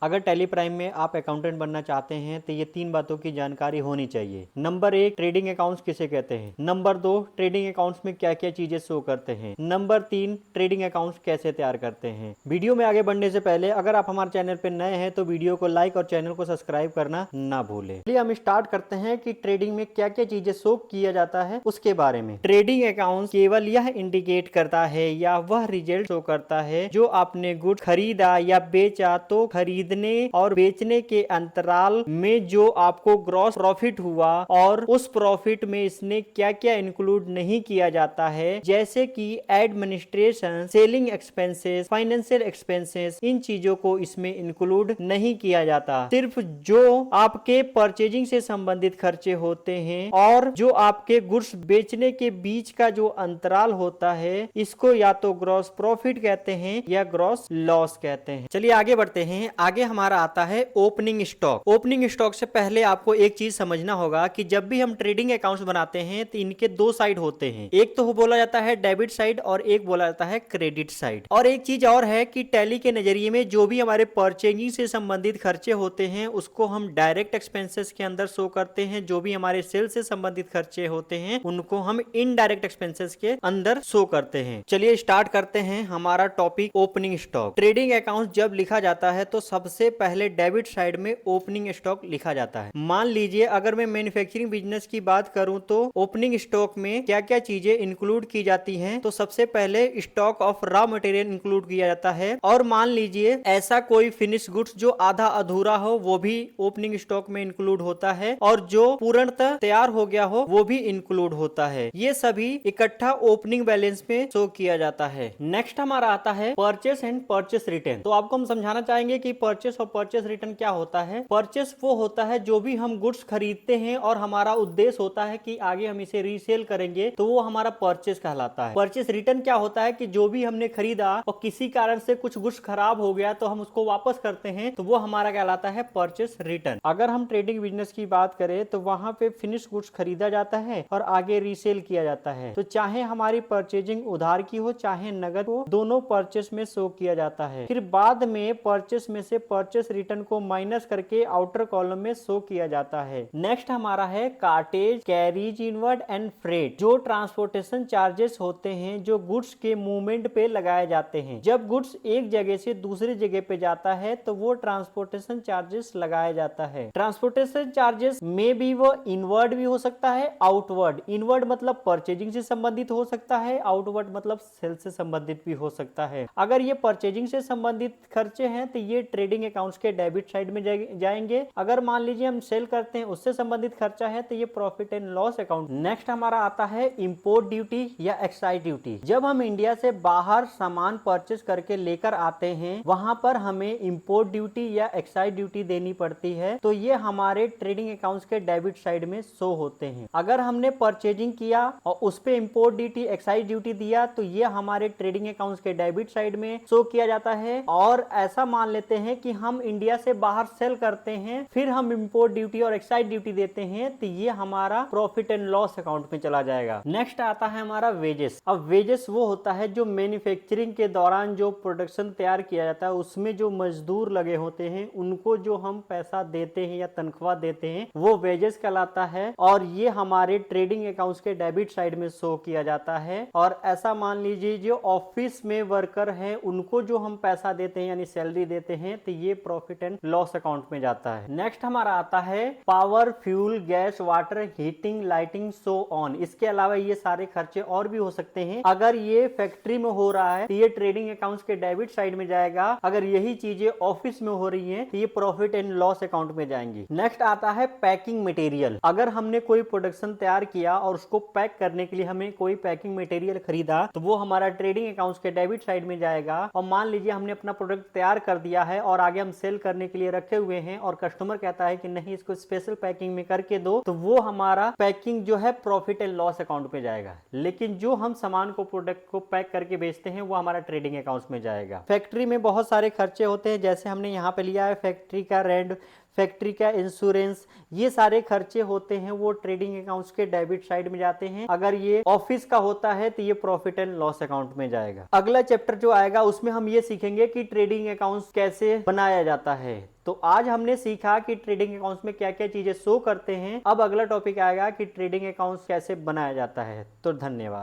अगर tally prime में आप अकाउंटेंट बनना चाहते हैं तो ये 3 बातों की जानकारी होनी चाहिए। नंबर 1, ट्रेडिंग अकाउंट्स किसे कहते हैं। नंबर 2, ट्रेडिंग अकाउंट्स में क्या क्या चीजें शो करते हैं। नंबर 3, ट्रेडिंग अकाउंट्स कैसे तैयार करते हैं। वीडियो में आगे बढ़ने से पहले अगर आप हमारे चैनल पर नए हैं तो वीडियो को लाइक और चैनल को सब्सक्राइब करना ना भूलें। चलिए हम स्टार्ट करते हैं कि ट्रेडिंग में क्या क्या चीजें शो किया जाता है उसके बारे में। ट्रेडिंग अकाउंट केवल यह इंडिकेट करता है या वह रिजल्ट शो करता है जो आपने गुड खरीदा या बेचा तो खरीदने और बेचने के अंतराल में जो आपको ग्रॉस प्रॉफिट हुआ और उस प्रॉफिट में इसने क्या क्या इंक्लूड नहीं किया जाता है, जैसे कि administration, selling expenses, financial expenses, इन चीजों को इसमें इंक्लूड नहीं किया जाता। सिर्फ जो आपके परचेजिंग से संबंधित खर्चे होते हैं और जो आपके गुड्स बेचने के बीच का जो अंतराल होता है, इसको या तो ग्रॉस प्रॉफिट कहते हैं या ग्रॉस लॉस कहते हैं। चलिए आगे बढ़ते हैं। आगे हमारा आता है ओपनिंग स्टॉक। ओपनिंग स्टॉक से पहले आपको एक चीज समझना होगा कि जब भी हम ट्रेडिंग अकाउंट्स बनाते हैं तो इनके 2 साइड होते हैं। एक तो बोला जाता है डेबिट साइड और एक बोला जाता है क्रेडिट साइड। और एक चीज और है कि टैली के नजरिए में जो भी हमारे परचेजिंग से संबंधित खर्चे होते हैं उसको हम डायरेक्ट एक्सपेंसेस के अंदर शो करते हैं। जो भी हमारे सेल से संबंधित खर्चे होते हैं उनको हम इनडायरेक्ट एक्सपेंसेस के अंदर शो करते हैं। चलिए स्टार्ट करते हैं हमारा topic opening stock. Trading account जब लिखा जाता है तो सबसे पहले डेबिट साइड में ओपनिंग स्टॉक लिखा जाता है। मान लीजिए अगर मैं मैन्युफैक्चरिंग बिजनेस की बात करूं तो ओपनिंग स्टॉक में क्या क्या चीजें इंक्लूड की जाती हैं, तो सबसे पहले stock of raw material include किया जाता है। और मान लीजिए ऐसा कोई फिनिश गुड्स जो आधा अधूरा हो वो भी ओपनिंग स्टॉक में इंक्लूड होता है और जो पूर्णतः तैयार हो गया हो वो भी इंक्लूड होता है। ये सभी इकट्ठा ओपनिंग बैलेंस में शो किया जाता है। नेक्स्ट हमारा आता है परचेस एंड परचेस रिटर्न। तो आपको हम समझाना चाहेंगे कि परचेस और परचेस रिटर्न क्या होता है। परचेस वो होता है जो भी हम गुड्स खरीदते हैं और हमारा उद्देश्य होता है कि आगे हम इसे रीसेल करेंगे तो वो हमारा परचेस कहलाता है। परचेस रिटर्न क्या होता है कि जो भी हमने खरीदा और किसी कारण से कुछ गुड्स खराब हो गया तो हम उसको वापस करते हैं तो वो हमारा कहलाता है परचेस रिटर्न। अगर हम ट्रेडिंग बिजनेस की बात करें तो वहां पे फिनिश गुड्स खरीदा जाता है और आगे रीसेल किया जाता है। तो चाहे हमारी परचेजिंग उधार की हो चाहे नगद हो, दोनों परचेस में शो किया जाता है। फिर बाद में परचेस में से परचेस रिटर्न को माइनस करके आउटर कॉलम में शो किया जाता है। नेक्स्ट हमारा है cartage, carriage inward and freight. जो ट्रांसपोर्टेशन चार्जेस होते हैं जो गुड्स के मूवमेंट पे लगाए जाते हैं। जब गुड्स एक जगह से दूसरी जगह पे जाता है तो वो ट्रांसपोर्टेशन चार्जेस लगाया जाता है। ट्रांसपोर्टेशन चार्जेस में भी वो इनवर्ड भी हो सकता है, आउटवर्ड। इनवर्ड मतलब परचेजिंग से संबंधित हो सकता है, आउटवर्ड मतलब सेल से संबंधित भी हो सकता है। अगर ये परचेजिंग से संबंधित खर्चे हैं तो ये ट्रेडिंग अकाउंट्स के डेबिट साइड में जाएंगे। अगर मान लीजिए हम सेल करते हैं उससे संबंधित खर्चा है तो ये profit and loss account. Next हमारा आता है इंपोर्ट ड्यूटी या एक्साइज ड्यूटी। जब हम इंडिया से बाहर सामान परचेस करके लेकर आते हैं वहां पर हमें इंपोर्ट ड्यूटी या एक्साइज ड्यूटी देनी पड़ती है। तो ये हमारे ट्रेडिंग अकाउंट्स के डेबिट साइड में शो होते हैं। अगर हमने परचेजिंग किया और उस पे इंपोर्ट ड्यूटी एक्साइज ड्यूटी दिया तो ये हमारे ट्रेडिंग अकाउंट्स के डेबिट साइड में शो किया जाता है। और ऐसा मान लेते हैं कि हम इंडिया से बाहर सेल करते हैं फिर हम इंपोर्ट ड्यूटी और एक्साइज ड्यूटी देते हैं तो ये हमारा प्रॉफिट एंड लॉस अकाउंट में चला जाएगा। नेक्स्ट आता है हमारा वेजेस। अब वेजेस वो होता है जो मैन्युफैक्चरिंग के दौरान जो प्रोडक्शन तैयार किया जाता है उसमें जो मजदूर लगे होते हैं उनको जो हम पैसा देते हैं या तनख्वाह देते हैं वो वेजेस कहलाता है। और ये हमारे ट्रेडिंग अकाउंट्स के डेबिट साइड में शो किया जाता है। और ऐसा मान लीजिए जो ऑफिस में वर्कर हैं उनको जो हम पैसा देते हैं यानी सैलरी देते हैं तो ये प्रॉफिट एंड लॉस अकाउंट में जाता है। नेक्स्ट हमारा आता है power, fuel, gas, water, heating, lighting, so on. इसके अलावा ये सारे खर्चे और भी हो सकते हैं। अगर ये फैक्ट्री में हो रहा है तो ये ट्रेडिंग अकाउंट्स के डेबिट साइड में जाएगा। अगर यही चीजें ऑफिस में हो रही हैं तो ये प्रॉफिट एंड लॉस अकाउंट में जाएंगी। नेक्स्ट आता है पैकिंग मटेरियल। अगर हमने कोई प्रोडक्शन तैयार किया और उसको पैक करने के लिए हमें कोई पैकिंग मटेरियल खरीदा तो वो हमारा ट्रेडिंग अकाउंट्स के डेबिट साइड में जाएगा। और मान लीजिए हमने अपना प्रोडक्ट तैयार कर दिया है और आगे हम सेल करने के लिए रखे हुए हैं और कस्टमर कहता है कि नहीं इसको स्पेशल पैकिंग में करके दो तो वो हमारा पैकिंग जो है प्रॉफिट एंड लॉस अकाउंट में जाएगा। लेकिन जो हम सामान को प्रोडक्ट को पैक करके बेचते हैं वो हमारा ट्रेडिंग अकाउंट्स में जाएगा। फैक्ट्री में बहुत सारे खर्चे होते हैं जैसे हमने यहाँ पे लिया है फैक्ट्री का रेंट, फैक्ट्री का इंश्योरेंस, ये सारे खर्चे होते हैं वो ट्रेडिंग अकाउंट्स के डेबिट साइड में जाते हैं। अगर ये ऑफिस का होता है तो ये प्रॉफिट एंड लॉस अकाउंट में जाएगा। अगला चैप्टर जो आएगा उसमें हम ये सीखेंगे कि ट्रेडिंग अकाउंट्स कैसे बनाया जाता है। तो आज हमने सीखा कि ट्रेडिंग अकाउंट्स में क्या क्या चीजें शो करते हैं। अब अगला टॉपिक आएगा कि ट्रेडिंग अकाउंट्स कैसे बनाया जाता है। तो धन्यवाद।